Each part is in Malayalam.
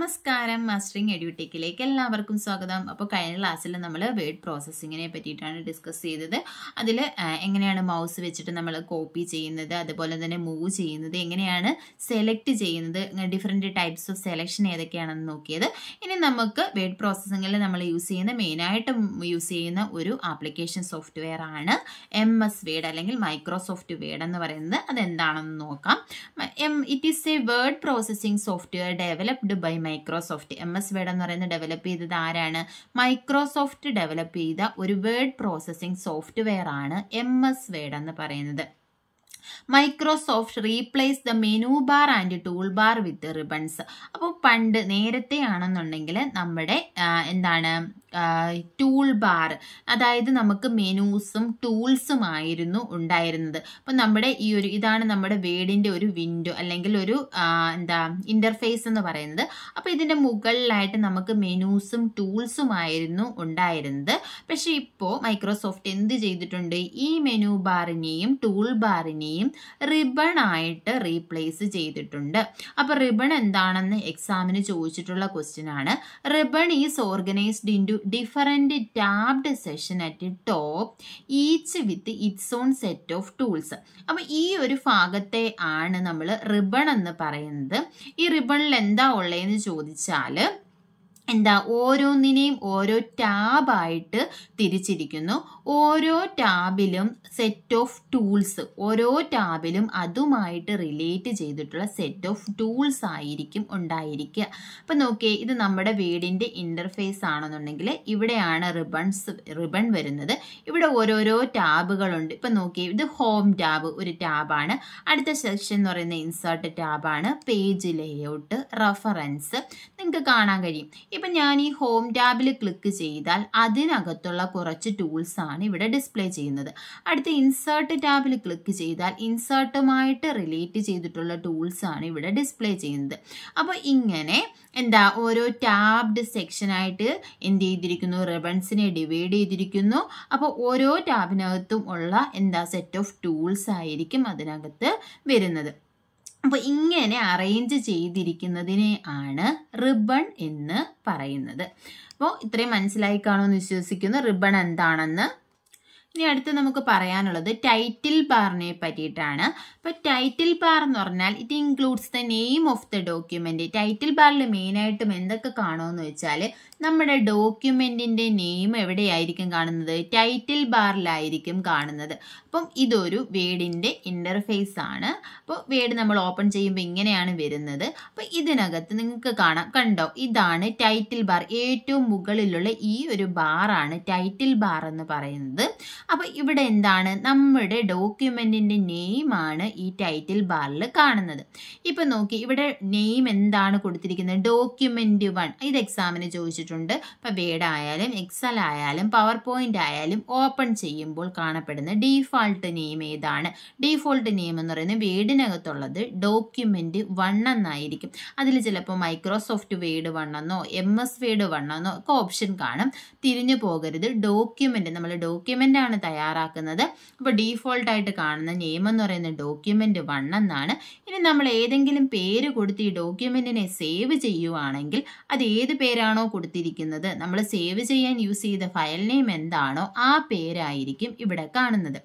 നമസ്കാരം, മാസ്റ്ററിംഗ് എഡ്യൂടെക്കിലേക്ക് എല്ലാവർക്കും സ്വാഗതം. അപ്പോൾ കഴിഞ്ഞ ക്ലാസ്സിൽ നമ്മൾ വേർഡ് പ്രോസസ്സിങ്ങിനെ പറ്റിയിട്ടാണ് ഡിസ്കസ് ചെയ്തത്. അതിൽ എങ്ങനെയാണ് മൗസ് വെച്ചിട്ട് നമ്മൾ കോപ്പി ചെയ്യുന്നത്, അതുപോലെ തന്നെ മൂവ് ചെയ്യുന്നത്, എങ്ങനെയാണ് സെലക്ട് ചെയ്യുന്നത്, ഡിഫറെൻറ്റ് ടൈപ്സ് ഓഫ് സെലക്ഷൻ ഏതൊക്കെയാണെന്ന് നോക്കിയത്. ഇനി നമുക്ക് വേർഡ് പ്രോസസ്സിങ്ങിൽ നമ്മൾ മെയിനായിട്ട് യൂസ് ചെയ്യുന്ന ഒരു ആപ്ലിക്കേഷൻ സോഫ്റ്റ്വെയർ ആണ് MS വേർഡ് അല്ലെങ്കിൽ മൈക്രോസോഫ്റ്റ് വേർഡ് എന്ന് പറയുന്നത്. അതെന്താണെന്ന് നോക്കാം. It is a word processing software developed by Microsoft. MS word എന്ന് പറയുന്നത് ഡെവലപ്പ് ചെയ്തത് ആരാണ്? മൈക്രോസോഫ്റ്റ് ഡെവലപ്പ് ചെയ്ത ഒരു വേർഡ് പ്രോസസ്സിംഗ് സോഫ്റ്റ്വെയർ ആണ് MS വേർഡ് എന്ന് പറയുന്നത്. Microsoft replace the menu bar and tool bar with ribbons. അപ്പോൾ നേരത്തെ ആണെന്നുണ്ടെങ്കിൽ നമ്മുടെ ടൂൾ ബാർ, അതായത് നമുക്ക് മെനൂസും ടൂൾസും ആയിരുന്നു ഉണ്ടായിരുന്നത്. അപ്പം നമ്മുടെ ഇതാണ് നമ്മുടെ വേർഡിൻ്റെ ഒരു വിൻഡോ അല്ലെങ്കിൽ ഒരു ഇന്റർഫേസ് എന്ന് പറയുന്നത്. അപ്പോൾ ഇതിൻ്റെ മുകളിലായിട്ട് നമുക്ക് മെനൂസും ടൂൾസും ആയിരുന്നു ഉണ്ടായിരുന്നത്. പക്ഷെ ഇപ്പോൾ മൈക്രോസോഫ്റ്റ് എന്ത് ചെയ്തിട്ടുണ്ട്? ഈ മെനു ബാറിനെയും ടൂൾ ബാറിനെയും റിബൺ ആയിട്ട് റീപ്ലേസ് ചെയ്തിട്ടുണ്ട്. അപ്പോൾ റിബൺ എന്താണെന്ന് എക്സാമിന് ചോദിച്ചിട്ടുള്ള ക്വസ്റ്റ്യൻ ആണ്. Ribbon is organised into different tabbed session at top, each with its on set of tools. അപ്പോൾ ഈ ഒരു ഭാഗത്തെ ആണ് നമ്മൾ റിബൺ എന്ന് പറയുന്നത്. ഈ റിബണിൽ എന്താ ഉള്ളതെന്ന് ചോദിച്ചാൽ ഓരോന്നിനെയും ഓരോ ടാബായിട്ട് തിരിച്ചിരിക്കുന്നു. ഓരോ ടാബിലും സെറ്റ് ഓഫ് ടൂൾസ്, ഓരോ ടാബിലും അതുമായിട്ട് റിലേറ്റ് ചെയ്തിട്ടുള്ള സെറ്റ് ഓഫ് ടൂൾസ് ആയിരിക്കും ഉണ്ടായിരിക്കുക. അപ്പം നോക്കിയേ, ഇത് നമ്മുടെ വേർഡിൻ്റെ ഇൻ്റർഫേസ് ആണെന്നുണ്ടെങ്കിൽ ഇവിടെയാണ് റിബൺ വരുന്നത്. ഇവിടെ ഓരോരോ ടാബുകളുണ്ട്. ഇപ്പം നോക്കിയേ, ഇത് ഹോം ടാബ് ഒരു ടാബാണ്. അടുത്ത സെക്ഷൻ എന്ന് പറയുന്നത് ഇൻസേർട്ട് ടാബാണ്. പേജ് ലേഔട്ട്, റെഫറൻസ് നിങ്ങൾക്ക് കാണാൻ കഴിയും. ഇപ്പം ഞാൻ ഈ ഹോം ടാബിൽ ക്ലിക്ക് ചെയ്താൽ അതിനകത്തുള്ള കുറച്ച് ടൂൾസ് ആണ് ഇവിടെ ഡിസ്പ്ലേ ചെയ്യുന്നത്. അടുത്ത ഇൻസേർട്ട് ടാബിൽ ക്ലിക്ക് ചെയ്താൽ ഇൻസേർട്ടുമായിട്ട് റിലേറ്റ് ചെയ്തിട്ടുള്ള ടൂൾസ് ആണ് ഇവിടെ ഡിസ്പ്ലേ ചെയ്യുന്നത്. അപ്പോൾ ഇങ്ങനെ ഓരോ ടാബ്ഡ് സെക്ഷനായിട്ട് എന്ത് ചെയ്തിരിക്കുന്നു? റിബൺസിനെ ഡിവൈഡ് ചെയ്തിരിക്കുന്നു. അപ്പോൾ ഓരോ ടാബിനകത്തും ഉള്ള സെറ്റ് ഓഫ് ടൂൾസ് ആയിരിക്കും അതിനകത്ത് വരുന്നത്. അപ്പോൾ ഇങ്ങനെ അറേഞ്ച് ചെയ്തിരിക്കുന്നതിനെ ആണ് റിബൺ എന്ന് പറയുന്നത്. അപ്പോൾ ഇത്രയും മനസ്സിലായി കാണുമെന്ന് വിശ്വസിക്കുന്നു റിബൺ എന്താണെന്ന്. ഇനി അടുത്ത് നമുക്ക് പറയാനുള്ളത് ടൈറ്റിൽ ബാറിനെ പറ്റിയിട്ടാണ്. അപ്പോൾ ടൈറ്റിൽ ബാർ എന്ന് പറഞ്ഞാൽ it includes the name of the document. Title ബാറിൽ മെയിനായിട്ടും എന്തൊക്കെ കാണുമെന്ന് വെച്ചാൽ നമ്മുടെ ഡോക്യുമെന്റിന്റെ നെയിം എവിടെയായിരിക്കും കാണുന്നത്? ടൈറ്റിൽ ബാറിലായിരിക്കും കാണുന്നത്. അപ്പം ഇതൊരു വേർഡിന്റെ ഇന്റർഫേസ് ആണ്. അപ്പോൾ വേർഡ് നമ്മൾ ഓപ്പൺ ചെയ്യുമ്പോൾ ഇങ്ങനെയാണ് വരുന്നത്. അപ്പോൾ ഇതിനകത്ത് നിങ്ങൾക്ക് കാണാം, കണ്ടോ, ഇതാണ് ടൈറ്റിൽ ബാർ. ഏറ്റവും മുകളിലുള്ള ഈ ഒരു ബാറാണ് ടൈറ്റിൽ ബാർ എന്ന് പറയുന്നത്. അപ്പോൾ ഇവിടെ നമ്മുടെ ഡോക്യുമെന്റിന്റെ നെയിമാണ് ഈ ടൈറ്റിൽ ബാറിൽ കാണുന്നത്. ഇപ്പം നോക്കി, ഇവിടെ നെയിം എന്താണ് കൊടുത്തിരിക്കുന്നത്? ഡോക്യുമെന്റ് 1. ഇത് എക്സാമിന് ചോദിച്ചിട്ടുണ്ട്. ഇപ്പം വേർഡ് ആയാലും എക്സൽ ആയാലും പവർ പോയിന്റ് ആയാലും ഓപ്പൺ ചെയ്യുമ്പോൾ കാണപ്പെടുന്ന ഡീഫാൾട്ട് നെയിം ഏതാണ്? ഡീഫോൾട്ട് നെയിം എന്ന് പറയുന്നത് വേർഡിനകത്തുള്ളത് ഡോക്യുമെന്റ് 1 എന്നായിരിക്കും. അതിൽ ചിലപ്പോൾ മൈക്രോസോഫ്റ്റ് വേർഡ് 1 എന്നോ MS വേർഡ് 1 എന്നോ ഒക്കെ ഓപ്ഷൻ കാണും. തിരിഞ്ഞു പോകരുത്. ഡോക്യുമെന്റ്, നമ്മൾ ഡോക്യുമെന്റ് ആണ് തയ്യാറാക്കുന്നത്. അപ്പോൾ ഡീഫോൾട്ടായിട്ട് കാണുന്ന നെയിം എന്ന് പറയുന്നത് ഡോക്യുമെന്റ് 1 എന്നാണ്. ഇനി നമ്മൾ ഏതെങ്കിലും പേര് കൊടുത്ത് ഈ ഡോക്യുമെന്റിനെ സേവ് ചെയ്യുവാണെങ്കിൽ അത് ഏത് പേരാണോ കൊടുത്തിരിക്കുന്നത്, നമ്മൾ സേവ് ചെയ്യാൻ യൂസ് ചെയ്ത ഫയൽ നെയിം എന്താണോ ആ പേരായിരിക്കും ഇവിടെ കാണുന്നത്.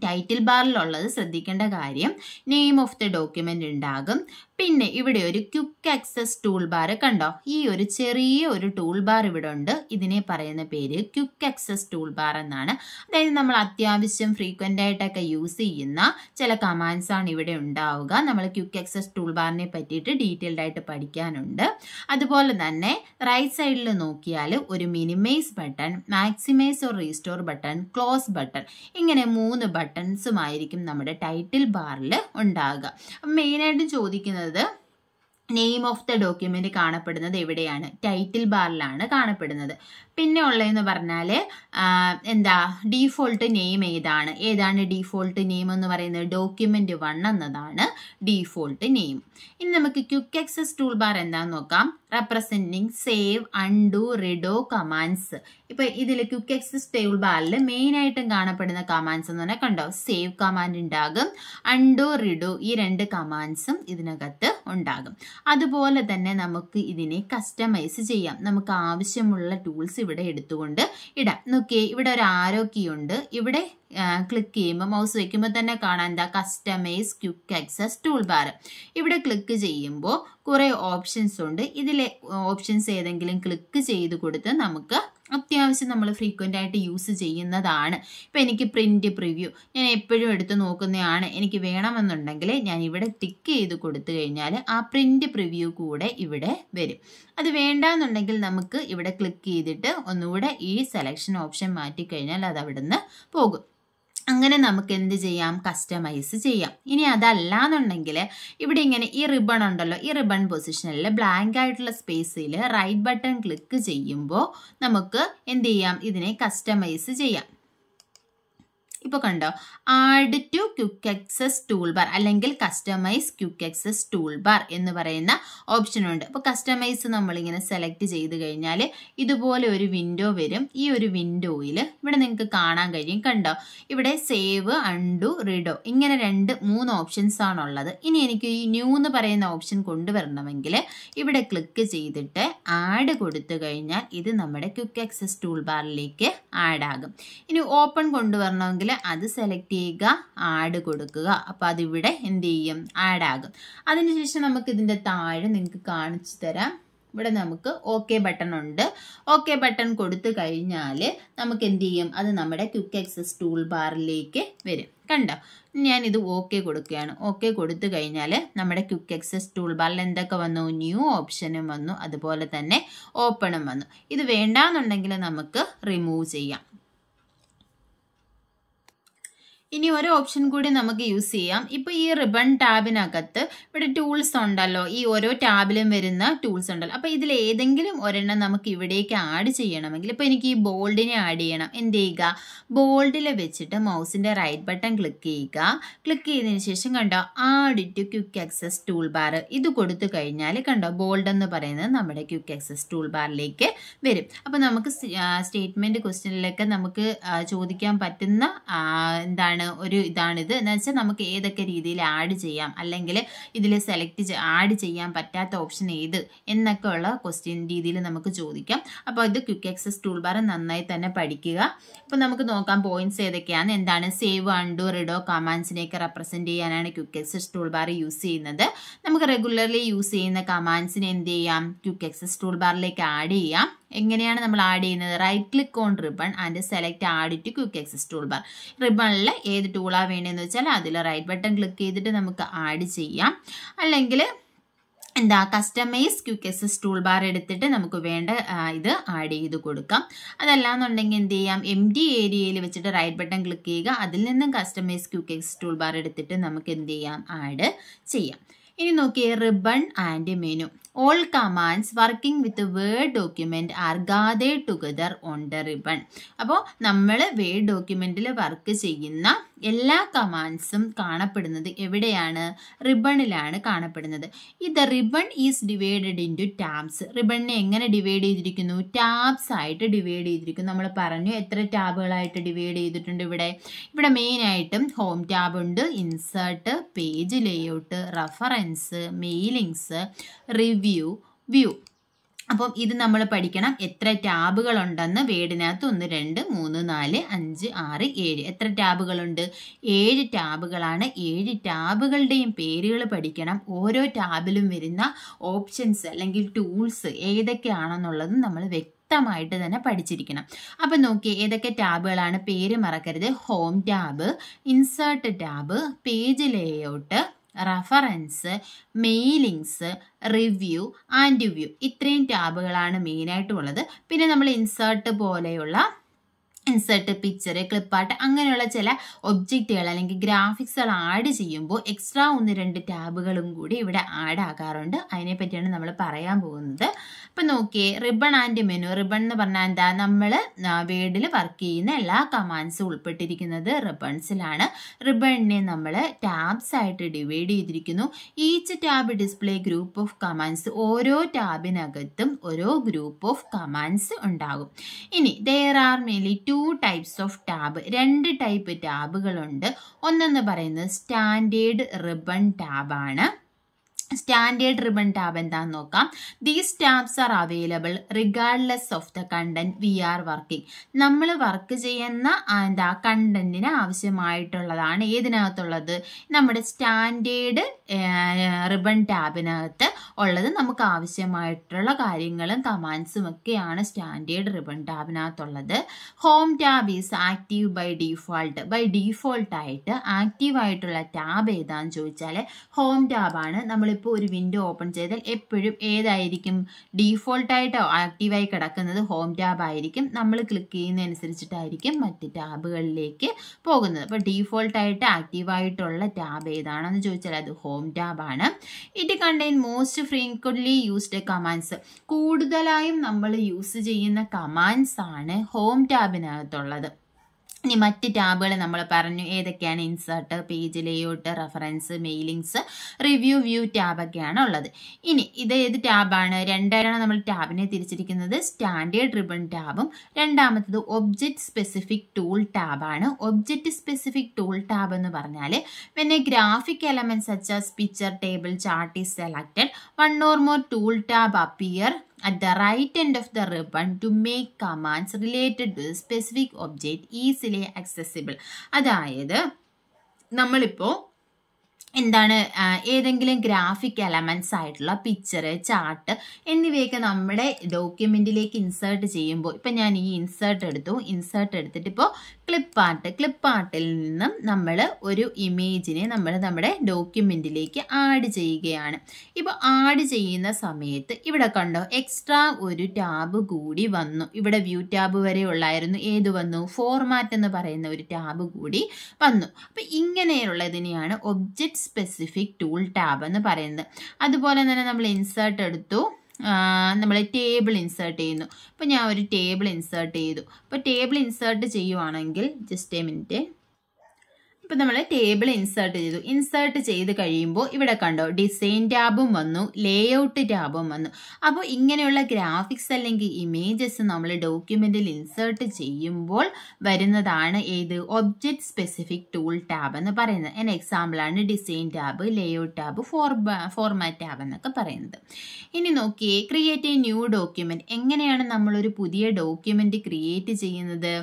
ടൈറ്റിൽ ബാറിലുള്ളത് ശ്രദ്ധിക്കേണ്ട കാര്യം, നെയിം ഓഫ് ദ ഡോക്യുമെന്റ് ഉണ്ടാകും. പിന്നെ ഇവിടെ ഒരു ക്വിക്ക് ആക്സസ് ടൂൾ ബാർ കണ്ടോ? ഈ ഒരു ചെറിയ ഒരു ടൂൾ ബാർ ഇവിടെ ഉണ്ട്. ഇതിനെ പറയുന്ന പേര് ക്വിക്ക് ആക്സസ് ടൂൾ ബാർ എന്നാണ്. അതായത് നമ്മൾ അത്യാവശ്യം ഫ്രീക്വൻ്റ് ആയിട്ടൊക്കെ യൂസ് ചെയ്യുന്ന ചില കമാൻഡ്സ് ആണ് ഇവിടെ ഉണ്ടാവുക. നമ്മൾ ക്വിക്ക് ആക്സസ് ടൂൾ ബാറിനെ പറ്റിയിട്ട് ഡീറ്റെയിൽഡ് ആയിട്ട് പഠിക്കാനുണ്ട്. അതുപോലെ തന്നെ റൈറ്റ് സൈഡിൽ നോക്കിയാൽ ഒരു minimise button, maximise or restore button, close button, ഇങ്ങനെ 3 ബട്ടൺസുമായിരിക്കും നമ്മുടെ ടൈറ്റിൽ ബാറിൽ ഉണ്ടാകുക. മെയിനായിട്ട് ചോദിക്കുന്നത് നെയിം ഓഫ് ദ ഡോക്യുമെന്റ് കാണപ്പെടുന്നത് എവിടെയാണ്? ടൈറ്റിൽ ബാറിലാണ് കാണപ്പെടുന്നത്. പിന്നെ ഉള്ളതെന്ന് പറഞ്ഞാൽ ഡീഫോൾട്ട് നെയിം ഏതാണ് ഡീഫോൾട്ട് നെയിം എന്ന് പറയുന്നത്? ഡോക്യുമെന്റ് 1 എന്നതാണ് ഡീഫോൾട്ട് നെയിം. ഇനി നമുക്ക് ക്വിക്ക് ആക്സസ് ടൂൾ ബാർ എന്താണെന്ന് നോക്കാം. Representing save, undo, redo commands. ഇപ്പൊ ഇതിൽ ക്വിക്ക് ആക്സസ് ടൂൾ ബാറിൽ മെയിനായിട്ടും കാണപ്പെടുന്ന കമാൻഡ്സ് എന്ന് പറഞ്ഞാൽ കണ്ടോ, സേവ് കമാൻഡ് ഉണ്ടാകും, അൺഡു, റിഡോ, ഈ 2 കമാൻഡ്സും ഇതിനകത്ത് ഉണ്ടാകും. അതുപോലെ തന്നെ നമുക്ക് ഇതിനെ കസ്റ്റമൈസ് ചെയ്യാം. നമുക്ക് ആവശ്യമുള്ള ടൂൾസ് ഇവിടെ എടുത്തുകൊണ്ട് ഇടാം. നോക്കിയേ, ഇവിടെ ഒരു ആരോ കീ ഉണ്ട്. ഇവിടെ ക്ലിക്ക് ചെയ്യുമ്പോൾ മൗസ് വയ്ക്കുമ്പോൾ തന്നെ കാണാം എന്താ customise quick access tool bar. ഇവിടെ ക്ലിക്ക് ചെയ്യുമ്പോൾ കുറേ ഓപ്ഷൻസ് ഉണ്ട്. ഇതിലെ ഓപ്ഷൻസ് ഏതെങ്കിലും ക്ലിക്ക് ചെയ്ത് കൊടുത്ത് നമുക്ക് അത്യാവശ്യം നമ്മൾ ഫ്രീക്വൻ്റ് ആയിട്ട് യൂസ് ചെയ്യുന്നതാണ്. ഇപ്പം എനിക്ക് പ്രിൻ്റ് പ്രിവ്യൂ ഞാൻ എപ്പോഴും എടുത്ത് നോക്കുന്നതാണ്. എനിക്ക് വേണമെന്നുണ്ടെങ്കിൽ ഞാൻ ഇവിടെ ടിക്ക് ചെയ്ത് കൊടുത്തു കഴിഞ്ഞാൽ ആ പ്രിൻ്റ് പ്രിവ്യൂ കൂടെ ഇവിടെ വരും. അത് വേണ്ടാന്നുണ്ടെങ്കിൽ നമുക്ക് ഇവിടെ ക്ലിക്ക് ചെയ്തിട്ട് ഒന്നുകൂടെ ഈ സെലക്ഷൻ ഓപ്ഷൻ മാറ്റിക്കഴിഞ്ഞാൽ അത് അവിടുന്ന് പോകും. അങ്ങനെ നമുക്ക് എന്ത് ചെയ്യാം, കസ്റ്റമൈസ് ചെയ്യാം. ഇനി അതല്ലാന്നുണ്ടെങ്കിൽ ഇവിടെ ഇങ്ങനെ ഈ റിബൺ ഉണ്ടല്ലോ, ഈ റിബൺ പൊസിഷനിൽ ബ്ലാങ്ക് ആയിട്ടുള്ള സ്പേസിൽ റൈറ്റ് ബട്ടൺ ക്ലിക്ക് ചെയ്യുമ്പോൾ നമുക്ക് എന്ത് ചെയ്യാം, ഇതിനെ കസ്റ്റമൈസ് ചെയ്യാം. ഇപ്പോൾ കണ്ടോ, add to quick access tool bar അല്ലെങ്കിൽ customise quick access tool bar എന്ന് പറയുന്ന ഓപ്ഷനുണ്ട്. അപ്പോൾ കസ്റ്റമൈസ് നമ്മളിങ്ങനെ സെലക്ട് ചെയ്ത് കഴിഞ്ഞാൽ ഇതുപോലെ ഒരു വിൻഡോ വരും. ഈ ഒരു വിൻഡോയിൽ ഇവിടെ നിങ്ങൾക്ക് കാണാൻ കഴിയും. കണ്ടോ, ഇവിടെ സേവ്, അൺഡു, റിഡോ ഇങ്ങനെ 3 ഓപ്ഷൻസ് ആണുള്ളത്. ഇനി എനിക്ക് ഈ ന്യൂ എന്ന് പറയുന്ന ഓപ്ഷൻ കൊണ്ടുവരണമെങ്കിൽ ഇവിടെ ക്ലിക്ക് ചെയ്തിട്ട് ആഡ് കൊടുത്തു കഴിഞ്ഞാൽ ഇത് നമ്മുടെ ക്വിക്ക് ആക്സസ് ടൂൾ ബാറിലേക്ക് ആഡ് ആകും. ഇനി ഓപ്പൺ കൊണ്ടുവരണമെങ്കിൽ അത് സെലക്ട് ചെയ്യുക, ആഡ് കൊടുക്കുക. അപ്പോൾ അതിവിടെ എന്ത് ചെയ്യും, ആഡ് ആകും. അതിനുശേഷം നമുക്ക് ഇതിൻ്റെ താഴെ നിങ്ങൾക്ക് കാണിച്ചു തരാം. ഇവിടെ നമുക്ക് ഓക്കെ ബട്ടൺ ഉണ്ട്. ഓക്കെ ബട്ടൺ കൊടുത്തു കഴിഞ്ഞാൽ നമുക്ക് എന്ത് ചെയ്യും, അത് നമ്മുടെ ക്വിക്ക് ആക്സസ് ടൂൾ ബാറിലേക്ക് വരും. കണ്ടോ, ഞാനിത് ഓക്കെ കൊടുക്കുകയാണ്. ഓക്കെ കൊടുത്തു കഴിഞ്ഞാൽ നമ്മുടെ ക്വിക്ക് ആക്സസ് ടൂൾ ബാറിൽ എന്തൊക്കെ വന്നു, ന്യൂ ഓപ്ഷനും വന്നു, അതുപോലെ തന്നെ ഓപ്പണും വന്നു. ഇത് വേണ്ടാന്നുണ്ടെങ്കിൽ നമുക്ക് റിമൂവ് ചെയ്യാം. ഇനി ഒരു ഓപ്ഷൻ കൂടി നമുക്ക് യൂസ് ചെയ്യാം. ഇപ്പോൾ ഈ റിബൺ ടാബിനകത്ത് ഇവിടെ ടൂൾസ് ഉണ്ടല്ലോ, ഈ ഓരോ ടാബിലും വരുന്ന ടൂൾസ് ഉണ്ടല്ലോ. അപ്പോൾ ഇതിൽ ഏതെങ്കിലും ഒരെണ്ണം നമുക്ക് ഇവിടേക്ക് ആഡ് ചെയ്യണമെങ്കിൽ, ഇപ്പോൾ എനിക്ക് ഈ ബോൾഡിനെ ആഡ് ചെയ്യണം. എന്ത് ചെയ്യുക, ബോൾഡിൽ വെച്ചിട്ട് മൗസിൻ്റെ റൈറ്റ് ബട്ടൺ ക്ലിക്ക് ചെയ്യുക. ക്ലിക്ക് ചെയ്തതിന് ശേഷം കണ്ടോ, add to quick access tool bar ഇത് കൊടുത്തു കഴിഞ്ഞാൽ കണ്ടോ, ബോൾഡ് എന്ന് പറയുന്നത് നമ്മുടെ ക്വിക്ക് ആക്സസ് ടൂൾ ബാറിലേക്ക് വരും. അപ്പോൾ നമുക്ക് സ്റ്റേറ്റ്മെൻറ്റ് ക്വസ്റ്റ്യനിലൊക്കെ നമുക്ക് ചോദിക്കാൻ പറ്റുന്ന എന്താണ് ഒരു ഇതാണിത് എന്ന് വെച്ചാൽ നമുക്ക് ഏതൊക്കെ രീതിയിൽ ആഡ് ചെയ്യാം, അല്ലെങ്കിൽ ഇതിൽ ആഡ് ചെയ്യാൻ പറ്റാത്ത ഓപ്ഷൻ ഏത് എന്നൊക്കെ ഉള്ള ക്വസ്റ്റ്യൻ രീതിയിൽ നമുക്ക് ചോദിക്കാം. അപ്പോൾ ഇത് ക്വിക്ക് ആക്സസ് ടൂൾ ബാർ നന്നായി തന്നെ പഠിക്കുക. അപ്പോൾ നമുക്ക് നോക്കാം പോയിന്റ്സ് ഏതൊക്കെയാണ്. എന്താണ്, സേവ്, അൺഡു, റിഡോ കമാൻഡ്സിനെയൊക്കെ റെപ്രസെൻറ്റ് ചെയ്യാനാണ് quick access tool bar use ചെയ്യുന്നത്. നമുക്ക് റെഗുലർലി യൂസ് ചെയ്യുന്ന കമാൻഡ്സിനെ എന്ത് ചെയ്യാം, ക്വിക്ക് ആക്സസ് ടൂൾ ബാറിലേക്ക് ആഡ് ചെയ്യാം. എങ്ങനെയാണ് നമ്മൾ ആഡ് ചെയ്യുന്നത്, right click on ribbon and select add to quick access tool bar. റിബണിൽ ഏത് ടൂളാണ് വേണ്ടതെന്ന് വെച്ചാൽ അതിൽ റൈറ്റ് ബട്ടൺ ക്ലിക്ക് ചെയ്തിട്ട് നമുക്ക് ആഡ് ചെയ്യാം. അല്ലെങ്കിൽ എന്താ, customise quick access tool bar എടുത്തിട്ട് നമുക്ക് വേണ്ട ഇത് ആഡ് ചെയ്ത് കൊടുക്കാം. അതല്ലാന്നുണ്ടെങ്കിൽ എന്ത് ചെയ്യാം, എംപ്റ്റി ഏരിയയിൽ വെച്ചിട്ട് റൈറ്റ് ബട്ടൺ ക്ലിക്ക് ചെയ്യുക. അതിൽ നിന്നും customise quick access tool bar എടുത്തിട്ട് നമുക്ക് എന്ത് ചെയ്യാം, ആഡ് ചെയ്യാം. ഇനി നോക്കിയേ, ribbon and menu. All commands working with a Word document are gathered together on the ribbon. അപ്പോൾ നമ്മൾ വേർഡ് ഡോക്യുമെൻറ്റിൽ വർക്ക് ചെയ്യുന്ന എല്ലാ കമാൻഡ്സും കാണപ്പെടുന്നത് എവിടെയാണ്, റിബണിലാണ് കാണപ്പെടുന്നത്. ഇത് ribbon is divided into tabs. റിബണിനെ എങ്ങനെ ഡിവൈഡ് ചെയ്തിരിക്കുന്നു, ടാബ്സ് ആയിട്ട് ഡിവൈഡ് ചെയ്തിരിക്കുന്നു. നമ്മൾ പറഞ്ഞു എത്ര ടാബുകളായിട്ട് ഡിവൈഡ് ചെയ്തിട്ടുണ്ട്. ഇവിടെ മെയിനായിട്ടും ഹോം ടാബ് ഉണ്ട്, insert, page layout, reference, mailings, review, view. അപ്പം ഇത് നമ്മൾ പഠിക്കണം. എത്ര ടാബുകളുണ്ടെന്ന് വേർഡിനകത്ത് 1 2 3 4 5 6 7 എത്ര ടാബുകളുണ്ട്, 7 ടാബുകളാണ്. 7 ടാബുകളുടെയും പേരുകൾ പഠിക്കണം. ഓരോ ടാബിലും വരുന്ന ഓപ്ഷൻസ് അല്ലെങ്കിൽ ടൂൾസ് ഏതൊക്കെയാണെന്നുള്ളത് നമ്മൾ വ്യക്തമായിട്ട് തന്നെ പഠിച്ചിരിക്കണം. അപ്പം നോക്കി ഏതൊക്കെ ടാബുകളാണ്, പേര് മറക്കരുത്. Home tab, insert tab, page layout, reference, mailings, review and view. ഇത്രയും ടാബുകളാണ് മെയിനായിട്ടുള്ളത്. പിന്നെ നമ്മൾ ഇൻസേർട്ട് പോലെയുള്ള ഇൻസേർട്ട്, പിക്ചർ, ക്ലിപ്പാർട്ട് അങ്ങനെയുള്ള ചില ഒബ്ജക്റ്റുകൾ അല്ലെങ്കിൽ ഗ്രാഫിക്സുകൾ ആഡ് ചെയ്യുമ്പോൾ എക്സ്ട്രാ 1 2 ടാബുകളും കൂടി ഇവിടെ ആഡ് ആകാറുണ്ട്. അതിനെപ്പറ്റിയാണ് നമ്മൾ പറയാൻ പോകുന്നത്. അപ്പം നോക്കിയേ, റിബൺ ആൻഡ് മെനു. റിബൺ എന്ന് പറഞ്ഞാൽ എന്താ, നമ്മൾ വേർഡിൽ വർക്ക് ചെയ്യുന്ന എല്ലാ കമാൻഡ്സും ഉൾപ്പെട്ടിരിക്കുന്നത് റിബൺസിലാണ്. റിബണിനെ നമ്മൾ ടാബ്സ് ആയിട്ട് ഡിവൈഡ് ചെയ്തിരിക്കുന്നു. Each tab display group of commands. ഓരോ ടാബിനകത്തും ഓരോ ഗ്രൂപ്പ് ഓഫ് കമാൻഡ്സ് ഉണ്ടാകും. ഇനി there are mainly 2 types of tab. 2 type ടാബുകളുണ്ട്. ഒന്നെന്ന് പറയുന്നത് സ്റ്റാൻഡേർഡ് റിബൺ ടാബാണ്. സ്റ്റാൻഡേർഡ് റിബൺ ടാബ് എന്താണെന്ന് നോക്കാം. These tabs are available regardless of the content we are working. നമ്മൾ വർക്ക് ചെയ്യുന്ന കണ്ടന്റിന് ആവശ്യമായിട്ടുള്ളതാണ് ഏതിനകത്തുള്ളത്, നമ്മുടെ സ്റ്റാൻഡേർഡ് റിബൺ ടാബിനകത്ത് ഉള്ളത്. നമുക്ക് ആവശ്യമായിട്ടുള്ള കാര്യങ്ങളും കമാൻഡ്സും ഒക്കെയാണ് സ്റ്റാൻഡേർഡ് റിബൺ ടാബിനകത്തുള്ളത്. Home tab is active by default. By ഡീഫോൾട്ടായിട്ട് ആക്റ്റീവായിട്ടുള്ള ടാബ് ഏതാണെന്ന് ചോദിച്ചാൽ ഹോം ടാബാണ്. നമ്മളിപ്പോൾ ഒരു വിൻഡോ ഓപ്പൺ ചെയ്താൽ എപ്പോഴും ഏതായിരിക്കും ഡീഫോൾട്ടായിട്ട് ആക്റ്റീവായി കിടക്കുന്നത്, ഹോം ടാബ് ആയിരിക്കും. നമ്മൾ ക്ലിക്ക് ചെയ്യുന്നതനുസരിച്ചിട്ടായിരിക്കും മറ്റ് ടാബുകളിലേക്ക് പോകുന്നത്. അപ്പോൾ ഡീഫോൾട്ടായിട്ട് ആക്റ്റീവായിട്ടുള്ള ടാബ് ഏതാണെന്ന് ചോദിച്ചാൽ അത് ഹോം ടാബാണ്. It contain most frequently used commands. കൂടുതലായും നമ്മൾ യൂസ് ചെയ്യുന്ന കമാൻഡ്സ് ആണ് ഹോം ടാബിനകത്തുള്ളത്. ഇനി മറ്റ് ടാബുകൾ നമ്മൾ പറഞ്ഞു ഏതൊക്കെയാണ്, insert, page layout, reference, mailings, review, view ടാബൊക്കെയാണ് ഉള്ളത്. ഇനി ഇത് ഏത് ടാബാണ്? രണ്ടാണ് നമ്മൾ ടാബിനെ തിരിച്ചിരിക്കുന്നത്. സ്റ്റാൻഡേർഡ് റിബൺ ടാബും രണ്ടാമത്തത് ഒബ്ജക്റ്റ് സ്പെസിഫിക് ടൂൾ ടാബാണ്. ഒബ്ജക്റ്റ് സ്പെസിഫിക് ടൂൾ ടാബ് എന്ന് പറഞ്ഞാൽ when a graphic element such as picture, table, chart is selected, one or more tool tab appear at the right end of the ribbon to make commands related to the specific object easily accessible. അതായത് നമ്മളിപ്പോൾ എന്താണ് ഏതെങ്കിലും ഗ്രാഫിക് എലമെൻറ്റ്സ് ആയിട്ടുള്ള പിക്ചർ, ചാർട്ട് എന്നിവയൊക്കെ നമ്മുടെ ഡോക്യുമെൻറ്റിലേക്ക് ഇൻസേർട്ട് ചെയ്യുമ്പോൾ, ഇപ്പം ഞാൻ ഈ ഇൻസേർട്ട് എടുത്തിട്ട് ഇപ്പോൾ ക്ലിപ്പാർട്ടിൽ നിന്നും നമ്മൾ ഒരു ഇമേജിനെ നമ്മൾ നമ്മുടെ ഡോക്യുമെൻറ്റിലേക്ക് ആഡ് ചെയ്യുകയാണ്. ഇപ്പോൾ ആഡ് ചെയ്യുന്ന സമയത്ത് ഇവിടെ കണ്ടോ എക്സ്ട്രാ ഒരു ടാബ് കൂടി വന്നു. ഇവിടെ വ്യൂ ടാബ് വരെ ഉള്ളായിരുന്നു, ഏത് വന്നു, ഫോർമാറ്റ് എന്ന് പറയുന്ന ഒരു ടാബ് കൂടി വന്നു. അപ്പോൾ ഇങ്ങനെയുള്ളതിനെയാണ് ഒബ്ജക്റ്റ് സ്പെസിഫിക് ടൂൾ ടാബ് എന്ന് പറയുന്നത്. അതുപോലെ തന്നെ നമ്മൾ ഇൻസേർട്ട് എടുത്തു, നമ്മൾ ടേബിൾ ഇൻസേർട്ട് ചെയ്യുന്നു. അപ്പോൾ ഞാൻ ഒരു ടേബിൾ ഇൻസേർട്ട് ചെയ്തു. അപ്പോൾ ടേബിൾ ഇൻസേർട്ട് ചെയ്യുവാണെങ്കിൽ ജസ്റ്റ് എ മിനിറ്റ്. ഇപ്പോൾ നമ്മൾ ടേബിൾ ഇൻസേർട്ട് ചെയ്ത് കഴിയുമ്പോൾ ഇവിടെ കണ്ടോ ഡിസൈൻ ടാബും വന്നു, ലേഔട്ട് ടാബും വന്നു. അപ്പോൾ ഇങ്ങനെയുള്ള ഗ്രാഫിക്സ് അല്ലെങ്കിൽ ഇമേജസ് നമ്മൾ ഡോക്യുമെൻറ്റിൽ ഇൻസേർട്ട് ചെയ്യുമ്പോൾ വരുന്നതാണ് ഏത്, ഒബ്ജക്റ്റ് സ്പെസിഫിക് ടൂൾ ടാബ് എന്ന് പറയുന്നത്. അതിന് എക്സാമ്പിളാണ് design tab, layout tab, format tab എന്നൊക്കെ പറയുന്നത്. ഇനി നോക്കിയേ, ക്രിയേറ്റ് എ ന്യൂ ഡോക്യുമെൻറ്റ്. എങ്ങനെയാണ് നമ്മളൊരു പുതിയ ഡോക്യുമെൻറ്റ് ക്രിയേറ്റ് ചെയ്യുന്നത്?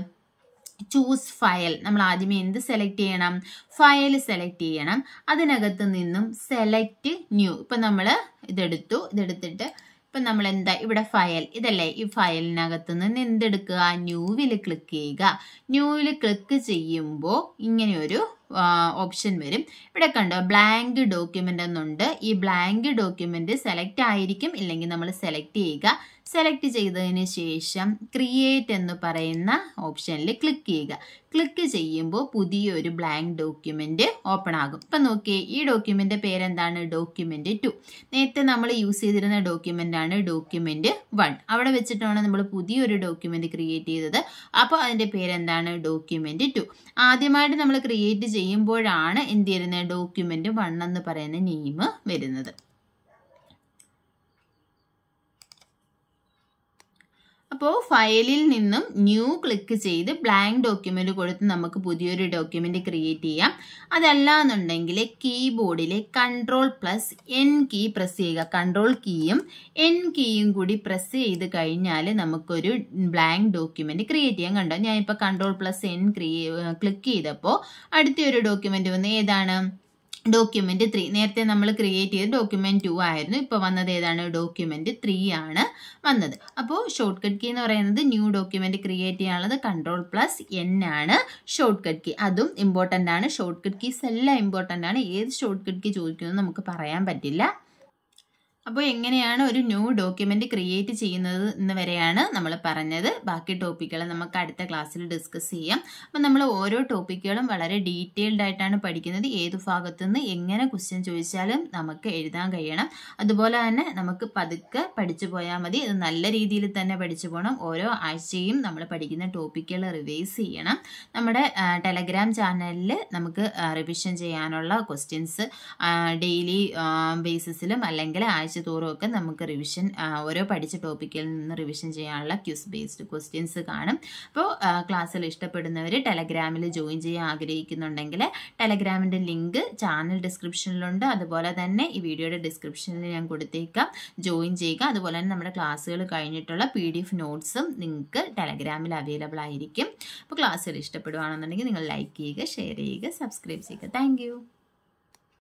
Choose file. നമ്മൾ ആദ്യമേ എന്ത് സെലക്ട് ചെയ്യണം? ഫയൽ സെലക്ട് ചെയ്യണം. അതിനകത്ത് നിന്നും സെലക്ട് ന്യൂ. ഇപ്പം നമ്മൾ ഇതെടുത്തിട്ട് ഇപ്പം നമ്മൾ എന്താ ഇവിടെ ഫയൽ ഇതല്ലേ, ഈ ഫയലിനകത്ത് നിന്ന് എന്തെടുക്കുക? ന്യൂവിൽ ക്ലിക്ക് ചെയ്യുക. ന്യൂവിൽ ക്ലിക്ക് ചെയ്യുമ്പോൾ ഇങ്ങനെ ഒരു ഓപ്ഷൻ വരും. ഇവിടെ കണ്ടോ ബ്ലാങ്ക് ഡോക്യുമെൻ്റ് എന്നുണ്ട്. ഈ ബ്ലാങ്ക് ഡോക്യുമെൻ്റ് സെലക്ട് ആയിരിക്കും, ഇല്ലെങ്കിൽ നമ്മൾ സെലക്ട് ചെയ്യുക. സെലക്ട് ചെയ്തതിന് ശേഷം ക്രിയേറ്റ് എന്ന് പറയുന്ന ഓപ്ഷനിൽ ക്ലിക്ക് ചെയ്യുക. ക്ലിക്ക് ചെയ്യുമ്പോൾ പുതിയൊരു ബ്ലാങ്ക് ഡോക്യുമെൻ്റ് ഓപ്പൺ ആകും. ഇപ്പം നോക്കിയേ, ഈ ഡോക്യുമെൻ്റ് പേരെന്താണ്? ഡോക്യുമെൻ്റ് 2. നേരത്തെ നമ്മൾ യൂസ് ചെയ്തിരുന്ന ഡോക്യുമെൻ്റ് ആണ് ഡോക്യുമെൻ്റ് 1. അവിടെ വെച്ചിട്ടാണ് നമ്മൾ പുതിയൊരു ഡോക്യുമെൻ്റ് ക്രിയേറ്റ് ചെയ്തത്. അപ്പോൾ അതിൻ്റെ പേരെന്താണ്? ഡോക്യുമെൻ്റ് 2. ആദ്യമായിട്ട് നമ്മൾ ക്രിയേറ്റ് ചെയ്യുമ്പോഴാണ് എന്ത് ചെയ്യുന്നത്? ഡോക്യുമെൻ്റ് 1 എന്ന് പറയുന്ന നെയിം വരുന്നത്. അപ്പോൾ ഫയലിൽ നിന്നും ന്യൂ ക്ലിക്ക് ചെയ്ത് ബ്ലാങ്ക് ഡോക്യുമെൻ്റ് കൊടുത്ത് നമുക്ക് പുതിയൊരു ഡോക്യുമെൻ്റ് ക്രിയേറ്റ് ചെയ്യാം. അതല്ല എന്നുണ്ടെങ്കിൽ കീബോർഡിലെ Ctrl+N കീ പ്രസ് ചെയ്യുക. കൺട്രോൾ കീയും N കീയും കൂടി പ്രസ് ചെയ്ത് കഴിഞ്ഞാൽ നമുക്കൊരു ബ്ലാങ്ക് ഡോക്യുമെൻ്റ് ക്രിയേറ്റ് ചെയ്യാൻ. കണ്ടോ, ഞാനിപ്പോൾ Ctrl+N ക്ലിക്ക് ചെയ്തപ്പോൾ അടുത്തൊരു ഡോക്യുമെൻ്റ് വന്ന് ഏതാണ്? ഡോക്യുമെൻ്റ് 3. നേരത്തെ നമ്മൾ ക്രിയേറ്റ് ചെയ്ത് ഡോക്യുമെൻ്റ് 2 ആയിരുന്നു. ഇപ്പോൾ വന്നത് ഏതാണ്? ഡോക്യുമെൻ്റ് 3 ആണ് വന്നത്. അപ്പോൾ ഷോർട്ട് കട്ട് കീ എന്ന് പറയുന്നത് ന്യൂ ഡോക്യുമെൻ്റ് ക്രിയേറ്റ് ചെയ്യാനുള്ളത് Ctrl+N ആണ് ഷോർട്ട് കട്ട് കീ. അതും ഇമ്പോർട്ടൻ്റ് ആണ്. ഷോർട്ട് കട്ട് കീസ് എല്ലാം ഇമ്പോർട്ടൻ്റ് ആണ്. ഏത് ഷോർട്ട് കട്ട് കീ ചോദിക്കുമെന്ന് നമുക്ക് പറയാൻ പറ്റില്ല. അപ്പോൾ എങ്ങനെയാണ് ഒരു ന്യൂ ഡോക്യുമെൻ്റ് ക്രിയേറ്റ് ചെയ്യുന്നത് എന്ന് വരെയാണ് നമ്മൾ പറഞ്ഞത്. ബാക്കി ടോപ്പിക്കുകൾ നമുക്ക് അടുത്ത ക്ലാസ്സിൽ ഡിസ്കസ് ചെയ്യാം. അപ്പോൾ നമ്മൾ ഓരോ ടോപ്പിക്കുകളും വളരെ ഡീറ്റെയിൽഡ് ആയിട്ടാണ് പഠിക്കുന്നത്. ഏത് ഭാഗത്തു നിന്ന് എങ്ങനെ ക്വസ്റ്റ്യൻ ചോദിച്ചാലും നമുക്ക് എഴുതാൻ കഴിയണം. അതുപോലെ തന്നെ നമുക്ക് പതുക്കെ പഠിച്ചു പോയാൽ മതി. ഇത് നല്ല രീതിയിൽ തന്നെ പഠിച്ചു പോകണം. ഓരോ ആഴ്ചയും നമ്മൾ പഠിക്കുന്ന ടോപ്പിക്കുകൾ റിവൈസ് ചെയ്യണം. നമ്മുടെ ടെലഗ്രാം ചാനലിൽ നമുക്ക് റിവിഷൻ ചെയ്യാനുള്ള ക്വസ്റ്റ്യൻസ് ഡെയിലി ബേസിസിലും അല്ലെങ്കിൽ ആഴ്ച ആഴ്ച തോറുമൊക്കെ നമുക്ക് റിവിഷൻ ഓരോ പഠിച്ച ടോപ്പിക്കിൽ നിന്ന് റിവിഷൻ ചെയ്യാനുള്ള ക്വിസ് ബേസ്ഡ് ക്വസ്റ്റ്യൻസ് കാണും. അപ്പോൾ ക്ലാസ്സിൽ ഇഷ്ടപ്പെടുന്നവർ ടെലഗ്രാമിൽ ജോയിൻ ചെയ്യാൻ ആഗ്രഹിക്കുന്നുണ്ടെങ്കിൽ ടെലഗ്രാമിൻ്റെ ലിങ്ക് ചാനൽ ഡിസ്ക്രിപ്ഷനിലുണ്ട്. അതുപോലെ തന്നെ ഈ വീഡിയോയുടെ ഡിസ്ക്രിപ്ഷനിൽ ഞാൻ കൊടുത്തേക്കാം, ജോയിൻ ചെയ്യുക. അതുപോലെ തന്നെ നമ്മുടെ ക്ലാസ്സുകൾ കഴിഞ്ഞിട്ടുള്ള PDF നോട്ട്സും നിങ്ങൾക്ക് ടെലഗ്രാമിൽ അവൈലബിൾ ആയിരിക്കും. അപ്പോൾ ക്ലാസ്സുകൾ ഇഷ്ടപ്പെടുകയാണെന്നുണ്ടെങ്കിൽ നിങ്ങൾ ലൈക്ക് ചെയ്യുക, ഷെയർ ചെയ്യുക, സബ്സ്ക്രൈബ് ചെയ്യുക. താങ്ക്